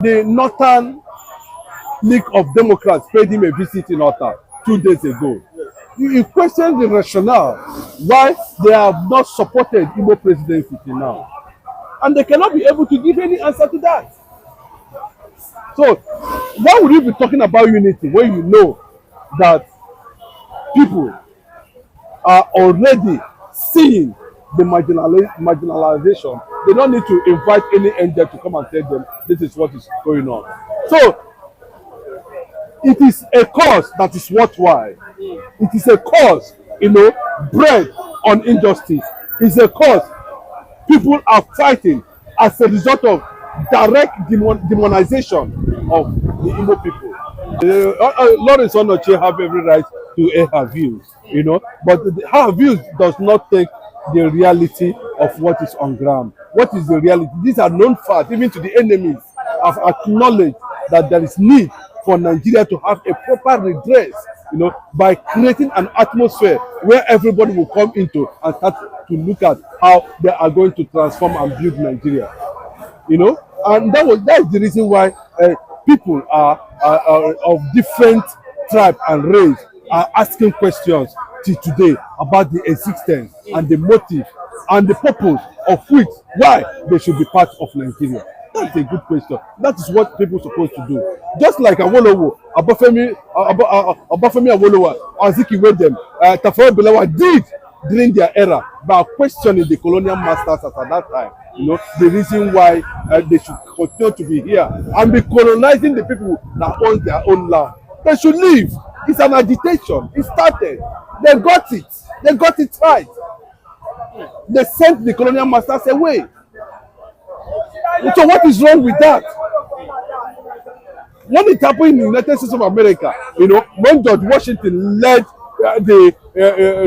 The Northern League of Democrats paid him a visit in Otta 2 days ago. He questioned the rationale why they have not supported Igbo presidency till now. And they cannot be able to give any answer to that. So, why would you be talking about unity when you know that people are already seeing the marginalization? They don't need to invite any angel to come and tell them this is what is going on. So, it is a cause that is worthwhile. It is a cause, bred on injustice. It's a cause people are fighting as a result of direct demonization of the Igbo people. Lawrence Onochie have every right to air her views, but her views does not take the reality of what is on ground. What is the reality? These are known facts. Even to the enemies have acknowledged that there is need for Nigeria to have a proper redress, by creating an atmosphere where everybody will come into and start to look at how they are going to transform and build Nigeria. And that is the reason why people are of different tribe and race are asking questions till today about the existence and the motive and the purpose of why they should be part of Nigeria. That's a good question. That is what people are supposed to do. Just like Awolowo, Obafemi Awolowo, Azikiwe them, Tafawa Balewa did during their era by questioning the colonial masters at that time. The reason why they should continue to be here and be colonizing the people that own their own land. They should leave. It's an agitation. It started. They got it. They got it right. They sent the colonial masters away. So what is wrong with that? When it happened in the United States of America, when George Washington led the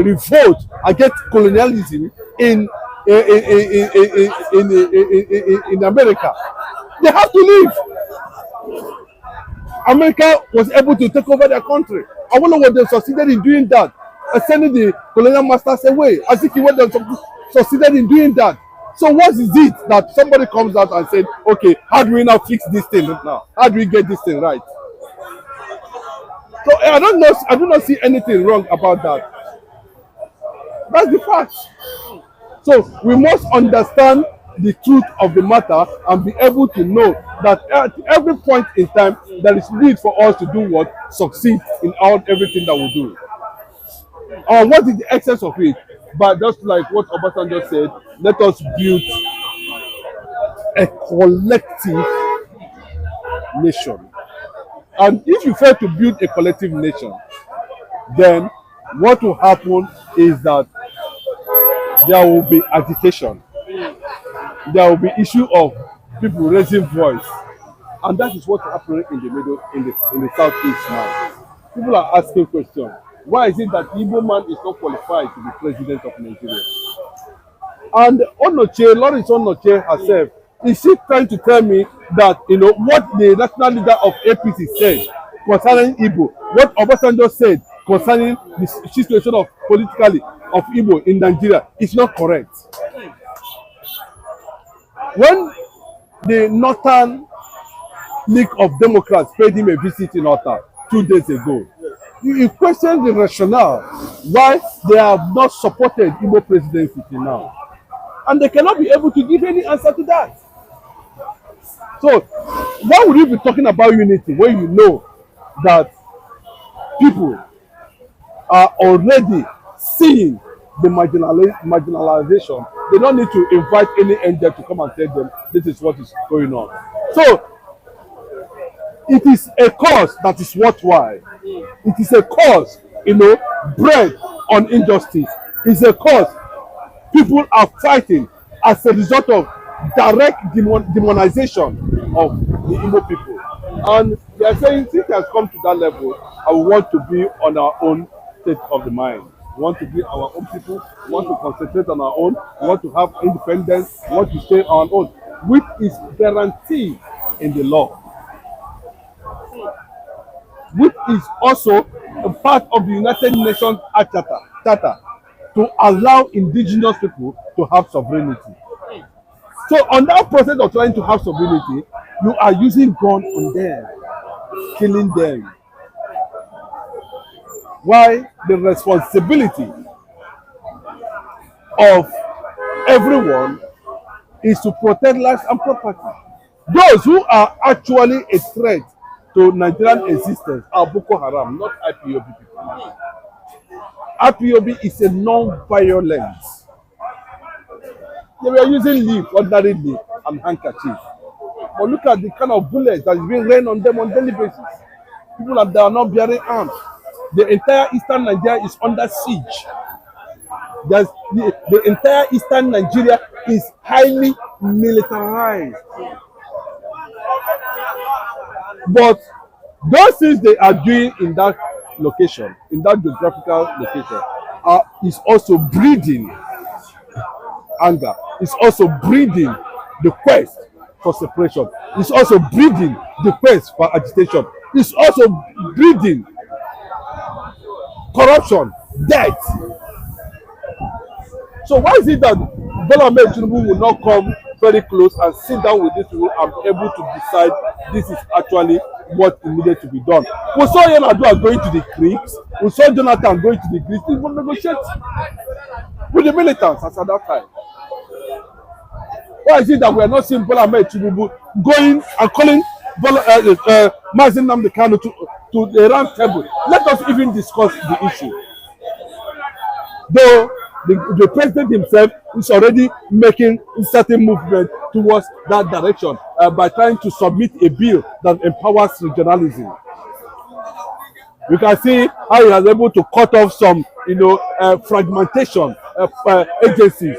revolt against colonialism in America, they have to leave. America was able to take over their country. I wonder what they succeeded in doing that, sending the colonial masters away. I think they succeeded in doing that. So what is it that somebody comes out and said, okay, how do we now fix this thing now? How do we get this thing right? So I do not see anything wrong about that. That's the fact. So we must understand the truth of the matter and be able to know that at every point in time there is need for us to do what? Succeed in everything that we do. What is the essence of it? But just like what Obasanjo said, let us build a collective nation. And if you fail to build a collective nation, then what will happen is that there will be agitation. There will be issue of people raising voice. And that is what's happening in the southeast now. People are asking questions. Why is it that Igbo man is not qualified to be president of Nigeria? And Lawrence Onochie herself, is she trying to tell me that what the national leader of APC said concerning Igbo, what Obasanjo said concerning the situation of politically of Igbo in Nigeria is not correct? When the Northern League of Democrats paid him a visit in Otta 2 days ago, he questioned the rationale why they have not supported Igbo presidency till now. And they cannot be able to give any answer to that. So, why would you be talking about unity when you know that people are already seeing the marginalization? They don't need to invite any angel to come and tell them this is what is going on. So, it is a cause that is worthwhile. It is a cause, bred on injustice. It's a cause people are fighting as a result of direct demonization of the Igbo people. And they are saying, since it has come to that level, I want to be on our own state of the mind. We want to be our own people. We want to concentrate on our own. We want to have independence. We want to stay on our own, which is guaranteed in the law, which is also a part of the United Nations Charter to allow indigenous people to have sovereignty. So on that process of trying to have sovereignty, You are using gun on them, killing them. Why the responsibility of everyone is to protect lives and property. Those who are actually a threat to Nigerian existence are Boko Haram, not IPOB people. IPOB is a non-violence. They were using leaf, ordinary leaf, and handkerchief. But look at the kind of bullets that is being rained on them on daily basis. People that are not bearing arms. The entire eastern Nigeria is under siege. The entire eastern Nigeria is highly militarized. But those things they are doing in that location, in that geographical location, is also breeding anger. It's also breeding the quest for separation. It's also breeding the quest for agitation. It's also breeding corruption, debt. So why is it that Bola Ahmed Tinubu will not come very close and sit down with these people and be able to decide this is actually what needed to be done? We saw Yar'Adua going to the creeks. We saw Jonathan going to the creeks. He will negotiate with the militants as at that time. Why is it that we are not seeing Bola Ahmed Tinubu going and calling nnamdikanu to the round table? Let us even discuss the issue. Though the president himself is already making certain movement towards that direction by trying to submit a bill that empowers regionalism. You can see how he was able to cut off some, fragmentation agencies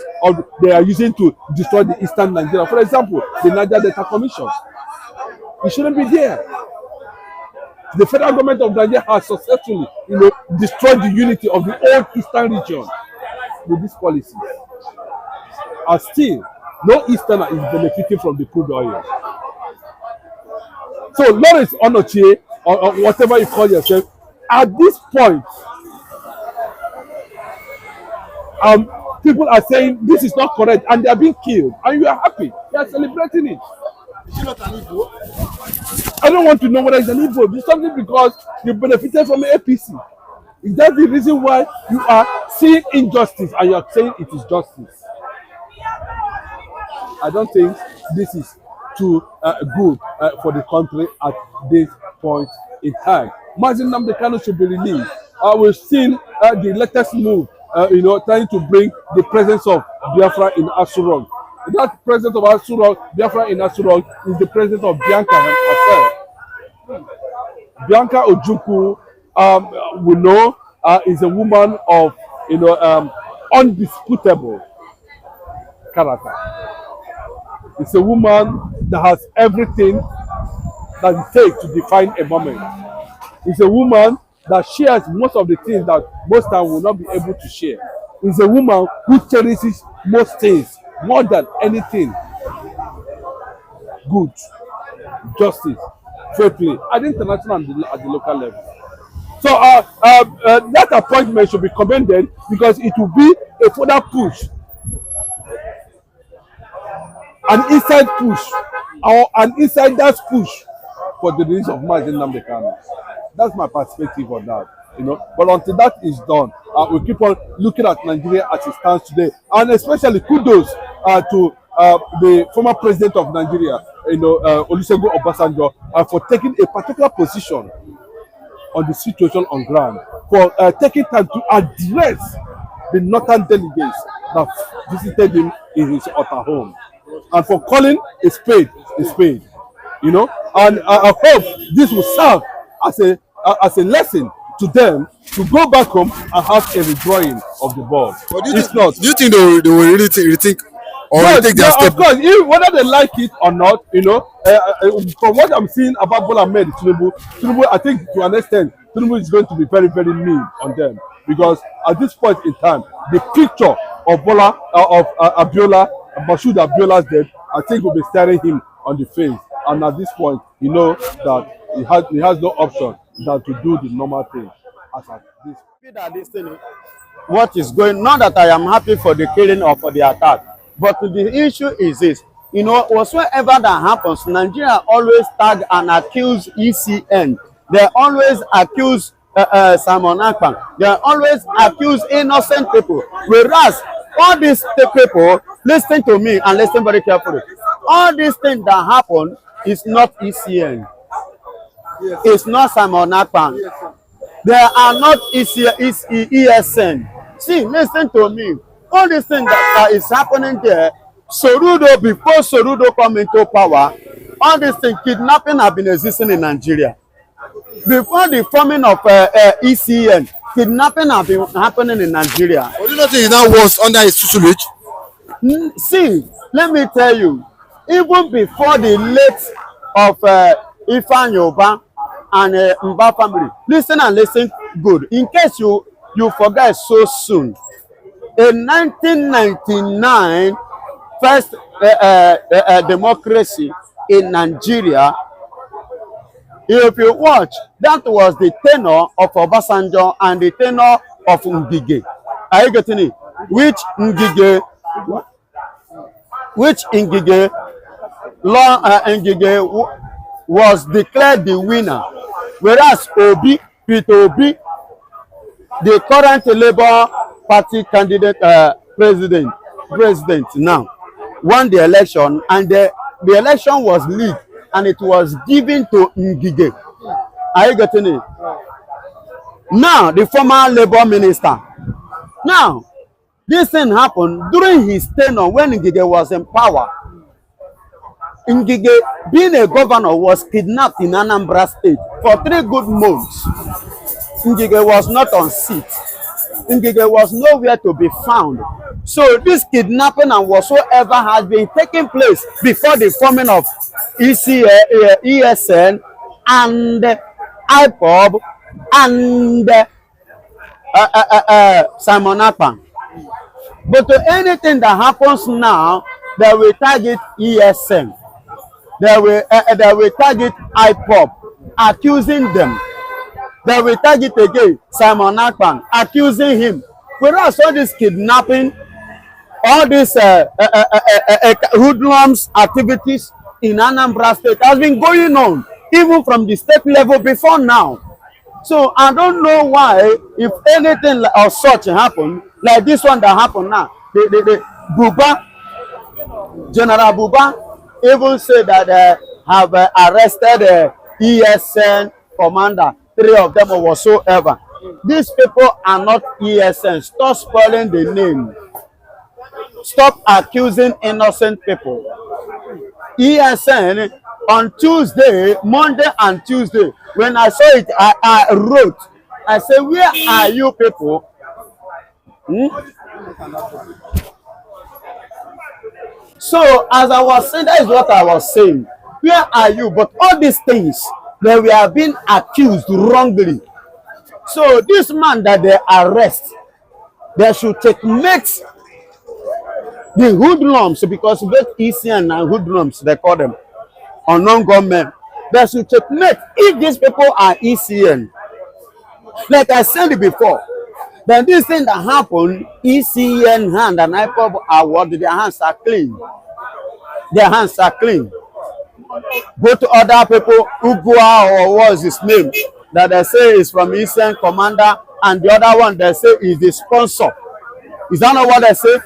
they are using to destroy the eastern Nigeria. For example, the Niger Delta Commission. It shouldn't be there. The federal government of Nigeria has successfully, destroyed the unity of the old eastern region with this policy. And still, no Easterner is benefiting from the crude oil. So Lawrence Onochie, or whatever you call yourself, at this point, people are saying this is not correct and they are being killed, and you are happy. You are celebrating it. Is it not an Igbo? I don't want to know whether it's an Igbo. It's something because you benefited from APC. Is that the reason why you are seeing injustice and you are saying it is justice? I don't think this is too good for the country at this point in time. nnamdikanu should be released. We've seen the latest move, trying to bring the presence of Biafra in Asurong. That presence of Biafra in Asurong is the presence of Bianca herself. Bianca Ojukwu, we know, is a woman of, undisputable character. It's a woman that has everything that it takes to define a moment. It's a woman that shares most of the things that most times will not be able to share. It's a woman who cherishes most things more than anything. Good, justice, fair play at the international and at the local level. So that appointment should be commended because it will be a further push, an inside push, or an insider's push for the release of nnamdikanu. That's my perspective on that. But until that is done, we keep on looking at Nigeria as it stands today, and especially kudos to the former president of Nigeria, Olusegun Obasanjo, for taking a particular position on the situation on ground, for taking time to address the northern delegates that visited him in his utter home, and for calling a spade a spade. And I hope this will serve as a lesson to them to go back home and have a redrawing of the ball. But do you think they will really rethink or retake their step? Of course, whether they like it or not, from what I'm seeing about Bola Ahmed Tinubu, I think to an extent, Tinubu is going to be very, very mean on them, because at this point in time, the picture of Abiola, Mashood Abiola's death, I think will be staring him on the face. And at this point, that he has no option than to do the normal thing. As at this. What is going? Not that I am happy for the killing or for the attack, but the issue is this: You know, whatsoever that happens, Nigeria always tag and accuse ECN. They always accuse Simon Akpan. They always accuse innocent people. Whereas all these people, listen to me and listen very carefully. All these things that happen is not ECN. Yes. It's not Simon Akpan. Yes, They are not ESN. See, listen to me. All these things that is happening there, Sorudo, before Sorudo come into power, all these things, kidnapping have been existing in Nigeria. Before the forming of ECN, kidnapping have been happening in Nigeria. But do you not think it now was under his tutelage? See, let me tell you, even before the late of Ifan Yoba and Mba family, listen and listen good. In case you forget so soon, in 1999, first democracy in Nigeria, if you watch, that was the tenure of Obasanjo and the tenure of Ngige. Are you getting it? Which Ngige was declared the winner, whereas Peter Obi, the current Labour Party candidate president now, won the election, and the election was leaked and it was given to Ngige. Are you getting it? Now, the former Labour minister. Now, this thing happened during his tenure when Ngige was in power. Ngige, being a governor, was kidnapped in Anambra State for 3 good months. Ngige was not on seat. Ngige was nowhere to be found. So this kidnapping and whatsoever has been taking place before the forming of ESN and IPOB and Simon Akpan. But to anything that happens now, they will target ESN. They will target IPOB, accusing them. They will target again Simon Akpan, accusing him. Whereas all this kidnapping, all these hoodlums activities in Anambra State has been going on even from the state level before now. So I don't know why, if anything of such happen, like this one that happened now, the Buba, General Buba, even said that they have arrested ESN commander, 3 of them or whatsoever. These people are not ESN. Stop spoiling the name. Stop accusing innocent people. ESN on Tuesday, Monday and Tuesday, when I saw it, I wrote, I said, where are you people? So as I was saying, that is what I was saying. Where are you? But all these things that we have been accused wrongly. So this man that they arrest, they should checkmate the hoodlums, because both ECN and hoodlums, they call them, unknown government. They should checkmate if these people are ECN. Like I said it before, then this thing that happened, ECN hand and IPOB are what? Their hands are clean. Their hands are clean. Go to other people, Ugua or what is his name, that they say is from ECN commander, and the other one they say is the sponsor. Is that not what they say?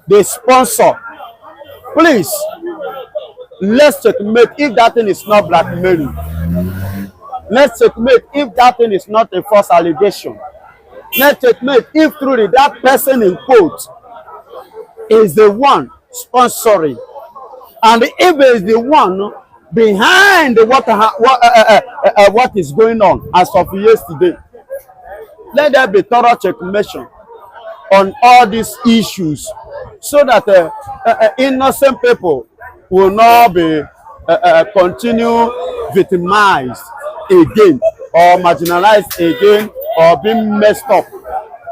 The sponsor. Please, let's checkmate if that thing is not blackmailing. Let's checkmate if that thing is not a false allegation. Let's checkmate if truly that person in quote is the one sponsoring, and if it is the one behind what is going on as of yesterday. Let there be thorough checkmation on all these issues, so that innocent people will not be continue victimized again, or marginalized again, or being messed up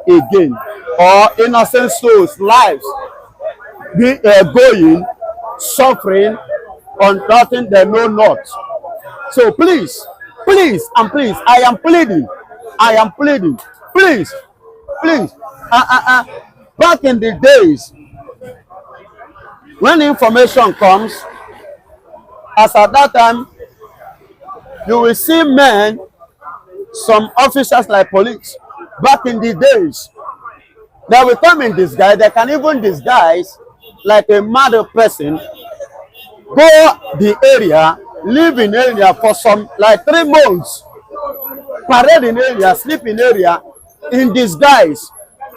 again, or innocent souls' lives be going, suffering on nothing they know not. So please, please, and please, I am pleading, please, please, back in the days When information comes, as at that time, you will see men, some officers like police, back in the days, they will come in disguise. They can even disguise like a mad person, go the area, live in area for some like 3 months, parade in area, sleep in area, in disguise,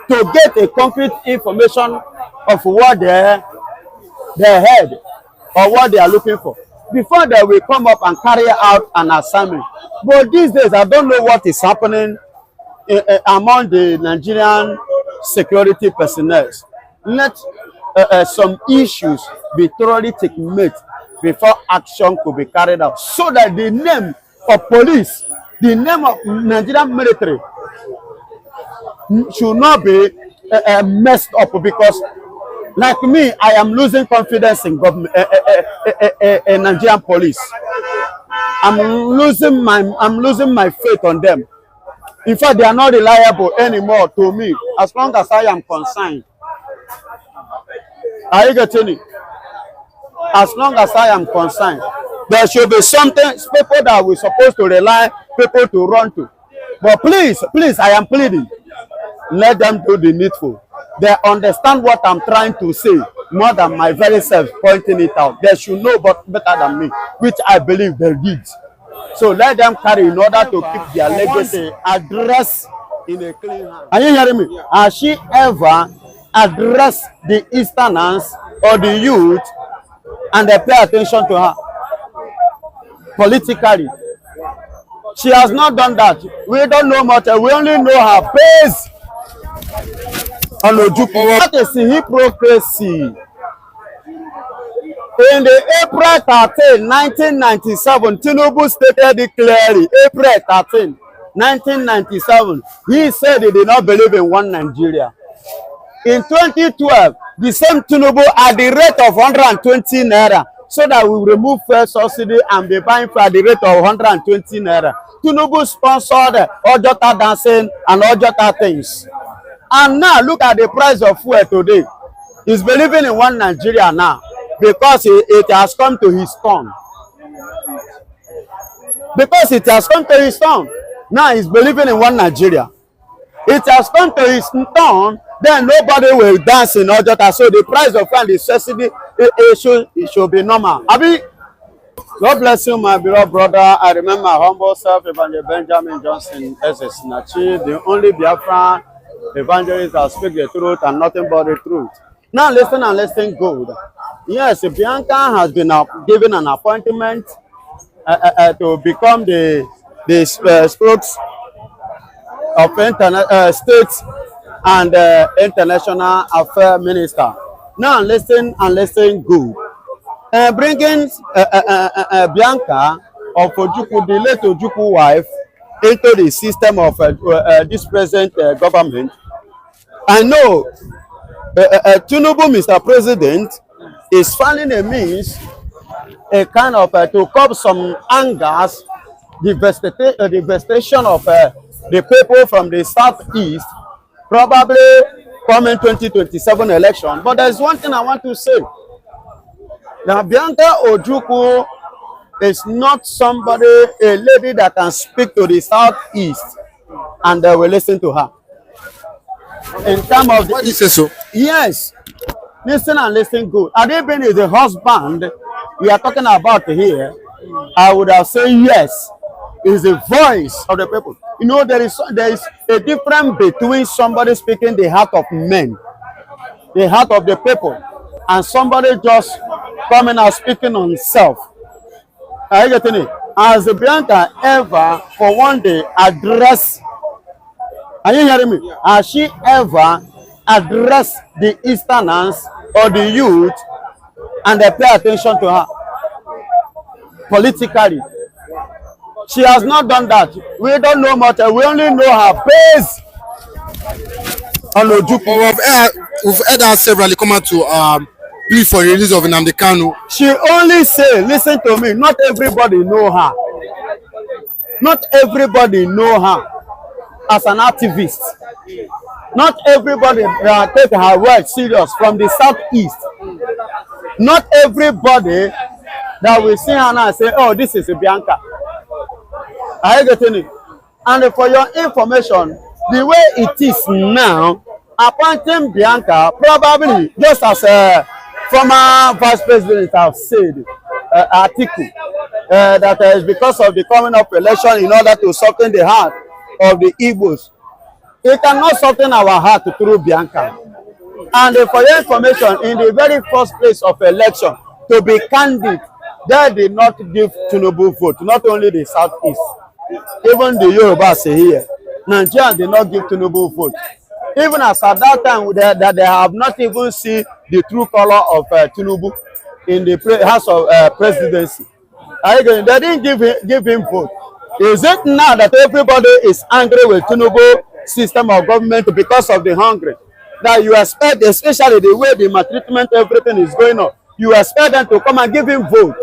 to get a concrete information of what they had or what they are looking for before they will come up and carry out an assignment. But these days, I don't know what is happening among the Nigerian security personnel. Let some issues be thoroughly taken mate before action could be carried out, so that the name of police, the name of Nigerian military should not be messed up. Because like me, I am losing confidence in government, Nigerian police. I'm losing my faith on them. In fact, they are not reliable anymore to me, as long as I am concerned. Are you getting it? As long as I am concerned, there should be something, people that we're supposed to rely, people to run to. But please, I am pleading, let them do the needful. They understand what I'm trying to say more than my very self pointing it out. They should know better than me, which I believe they did. So let them carry in order to keep their legacy address in a clean hand. Are you hearing me? Has she ever addressed the Easterners or the youth and they pay attention to her politically? She has not done that. We don't know much. We only know her base. That is hypocrisy. In the April 13, 1997, Tinubu stated it clearly. April 13, 1997, he said he did not believe in one Nigeria. In 2012, the same Tinubu at the rate of 120 naira, so that we remove fuel subsidy and be buying for at the rate of 120 naira. Tinubu sponsored Ojota dancing and Ojota things. And now look at the price of fuel today. He's believing in one Nigeria now because it has come to his turn. Because it has come to his turn. Now he's believing in one Nigeria. It has come to his turn, then nobody will dance in Ojota. So the price of fuel and the subsidy, it should be normal. Abi, God bless you, my beloved brother. I remember my humble self, Evangelist Benjamin Johnson, S.S. Nachi, the only Biafra evangelist that speak the truth and nothing but the truth. Now listen and listen good. Yes, Bianca has been given an appointment to become the spokes of state and international affairs minister. Now listen and listen good. Bringing Bianca of Ojukwu, the late Ojukwu wife, into the system of this present government. I know Tinubu, Mr. President, is finding a means, a kind of to curb some angers, the devastation of the people from the southeast, probably coming 2027 election. But there's one thing I want to say. Now, Bianca Ojukwu is not somebody, a lady that can speak to the southeast and they will listen to her. In terms of Why do you say so? Yes, listen and listen good. Adebin is the husband we are talking about here. I would have said yes, is the voice of the people. You know, there is a difference between somebody speaking the heart of men, the heart of the people, and somebody just coming and speaking on himself. Are you getting it? Has Bianca ever for one day addressed, are you hearing me? Has she ever addressed the Easterners or the youth and they pay attention to her politically? She has not done that. We don't know much. We only know her base on Ojukwu. We've heard her severally come out to plead for the release of Nnamdikanu. She only say, listen to me, not everybody know her. Not everybody know her as an activist. Not everybody take her word serious from the southeast. Not everybody that we see her now say, oh, this is a Bianca. Are you getting it? And for your information, the way it is now, appointing Bianca, probably just as a former vice president have said, article, that is because of the coming up election in order to soften the heart of the Igbos. It cannot soften our heart through Bianca. And for your information, in the very first place of election, to be candid, they did not give tinubu vote, not only the southeast. Even the Yorubas here, Nigerians did not give tinubu vote. Even as at that time, they have not even seen the true color of Tinubu in the House of Presidency. They didn't give him vote. Is it now that everybody is angry with Tinubu system of government because of the hungry? That you expect, especially the way the maltreatment, everything is going on, you expect them to come and give him vote?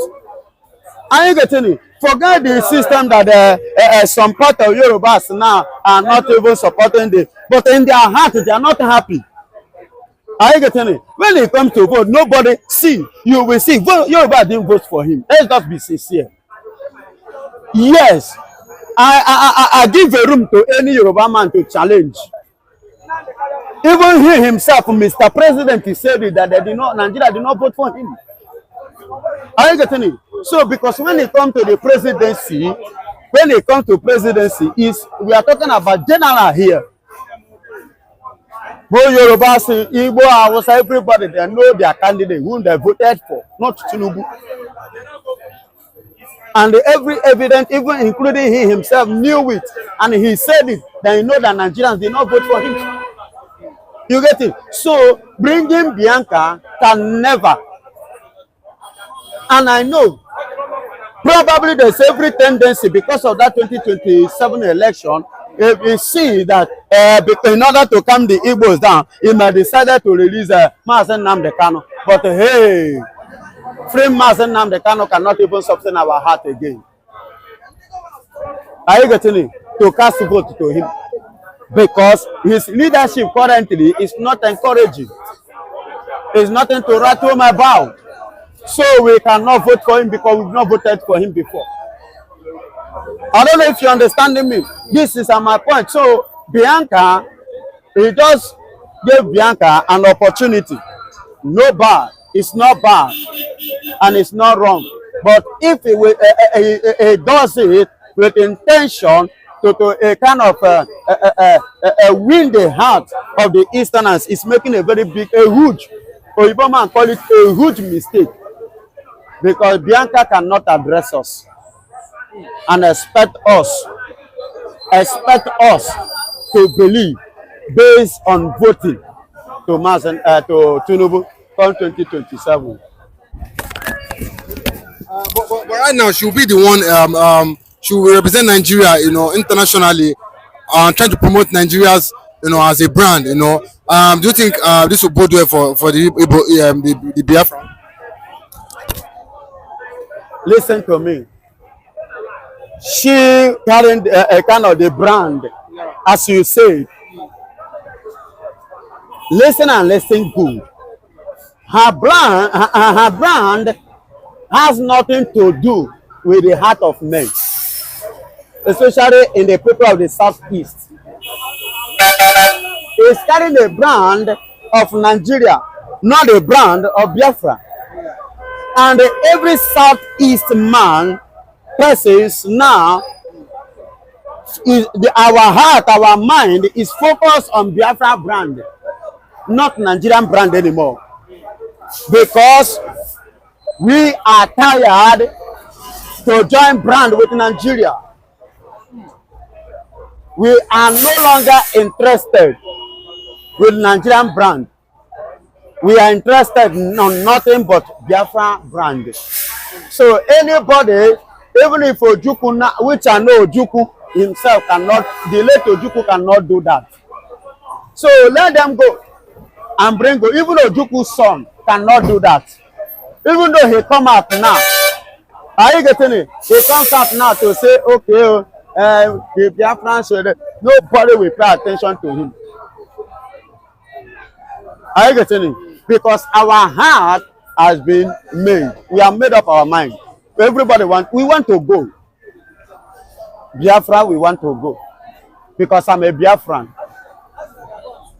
Are you getting it? Forget the system that some part of Yorubas now are not even supporting the, but in their heart they are not happy. Are you getting it? When it comes to vote, nobody see. You will see. Yoruba didn't vote for him. Let's just be sincere. Yes, I give a room to any Yoruba man to challenge. Even he himself, Mr. President, he said that Nigeria did not vote for him. Are you getting it? So, because when it comes to the presidency, we are talking about general here. Both Yorubas, Igbo, Hausa, everybody, they know their candidate, whom they voted for, not Tinubu. And every evidence, even including he himself, knew it. And he said it, that you know that Nigerians did not vote for him. You get it? So, bringing Bianca can never. And I know, probably there's every tendency because of that 2027 election, we see that in order to calm the Igbos down, he might decided to release nnamdikanu. But hey, free nnamdikanu cannot even soften our heart again. Are you getting it? To cast vote to him. Because his leadership currently is not encouraging. It's nothing to write home about. So we cannot vote for him because we've not voted for him before. I don't know if you're understanding me. This is my point. So Bianca, he just gave Bianca an opportunity. No bad. It's not bad. And it's not wrong. But if he does it with intention to a kind of win the heart of the Easterners, it's making a very big, a huge, or even man call it a huge mistake. Because Bianca cannot address us and expect us to believe based on voting to Tinubu come 2027. But right now, she will be the one. She will represent Nigeria, internationally, trying to promote Nigeria's, as a brand. Do you think this will bode well for the Biafra? Listen to me. She carrying a kind of the brand, as you said. Listen and listen good. Her brand has nothing to do with the heart of men, especially in the people of the Southeast. It's carrying the brand of Nigeria, not the brand of Biafra. And every Southeast man presses now, our heart, our mind is focused on Biafra brand, not Nigerian brand anymore. Because we are tired to join brand with Nigeria. We are no longer interested with Nigerian brand. We are interested in nothing but Biafra brand. So anybody, even if Ojukwu, which I know Ojukwu himself cannot, the late Ojukwu cannot do that. So let them go and bring go. Even Ojukwu's son cannot do that. Even though he come out now. Are you getting it? He comes out now to say, okay, the Biafran, nobody will pay attention to him. Are you getting it? Because our heart, has been made. We have made up our mind. Everybody we want to go. Biafra, we want to go. Because I'm a Biafran.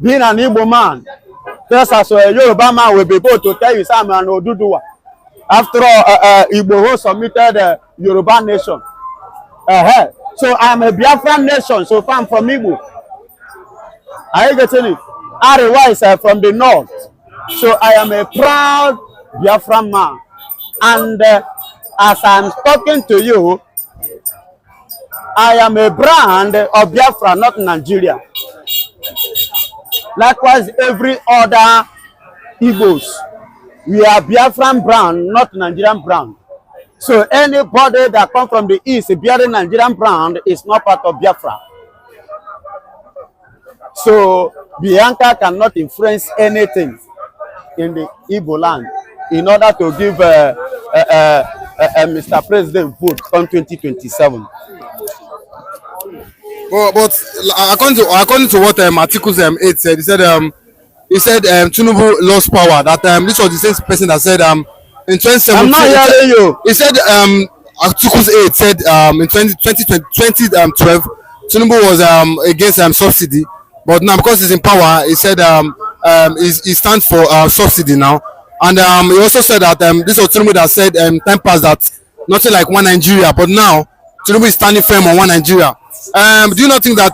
Being an Igbo man, just as a Yoruba man will be able to tell you, I'm an Oduduwa. After all, Igbo submitted the Yoruba nation. So I'm a Biafran nation, so I'm from Igbo. Are you getting it? Arewa is from the north. So I am a proud Biafran man. And as I'm talking to you, I am a brand of Biafra, not Nigeria. Likewise, every other Igbos, we are Biafran brand, not Nigerian brand. So anybody that comes from the east bearing Nigerian brand is not part of Biafra. So Bianca cannot influence anything in the Igbo land in order to give Mr. President vote on 2027. But according to what Articles 8 said, he said Tinubu lost power. That this was the same person that said in 2017. I'm not hearing you. He said Articles 8 said in 2012 Tinubu was against subsidy, but now because he's in power, he said he stands for subsidy now. And he also said that this was Tinubu that said time past that nothing like one Nigeria, but now Tinubu is standing firm on one Nigeria. Do you not think that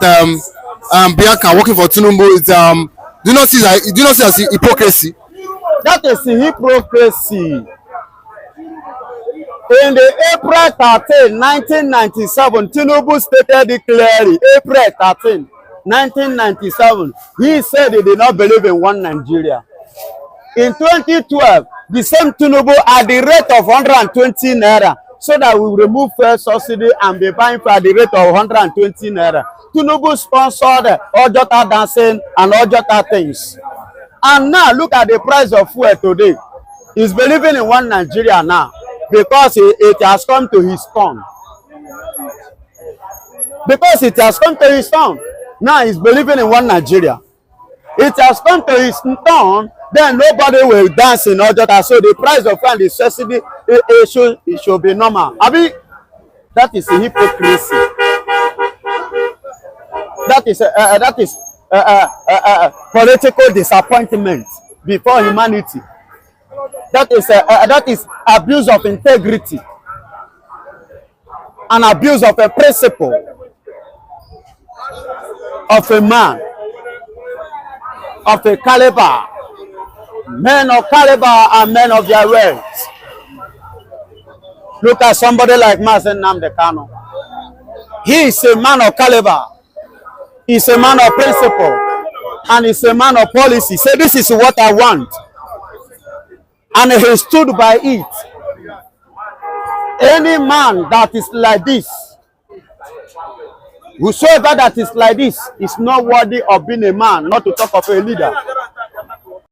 Bianca working for Tinubu is do you not see as hypocrisy? That is hypocrisy. In the April 13, 1997, Tinubu stated clearly, April 13, 1997, he said he did not believe in one Nigeria. In 2012, the same Tinubu at the rate of 120 naira, so that we remove first subsidy and be buying for the rate of 120 naira. Tinubu sponsored Ojota dancing and Ojota things. And now look at the price of fuel today. He's believing in one Nigeria now because it has come to his turn. Because it has come to his turn. Now he's believing in one Nigeria. It has come to his turn, then nobody will dance in Ojota. So the price of fuel and the subsidy it should be normal. I mean, that is a hypocrisy. That is political disappointment before humanity. That is abuse of integrity, an abuse of a principle of a man of a caliber, men of caliber and men of their words. Look at somebody like Nnamdikanu. He is a man of caliber. He's a man of principle. And he's a man of policy. Say, this is what I want. And he stood by it. Any man that is like this, whosoever that is like this, is not worthy of being a man, not to talk of a leader.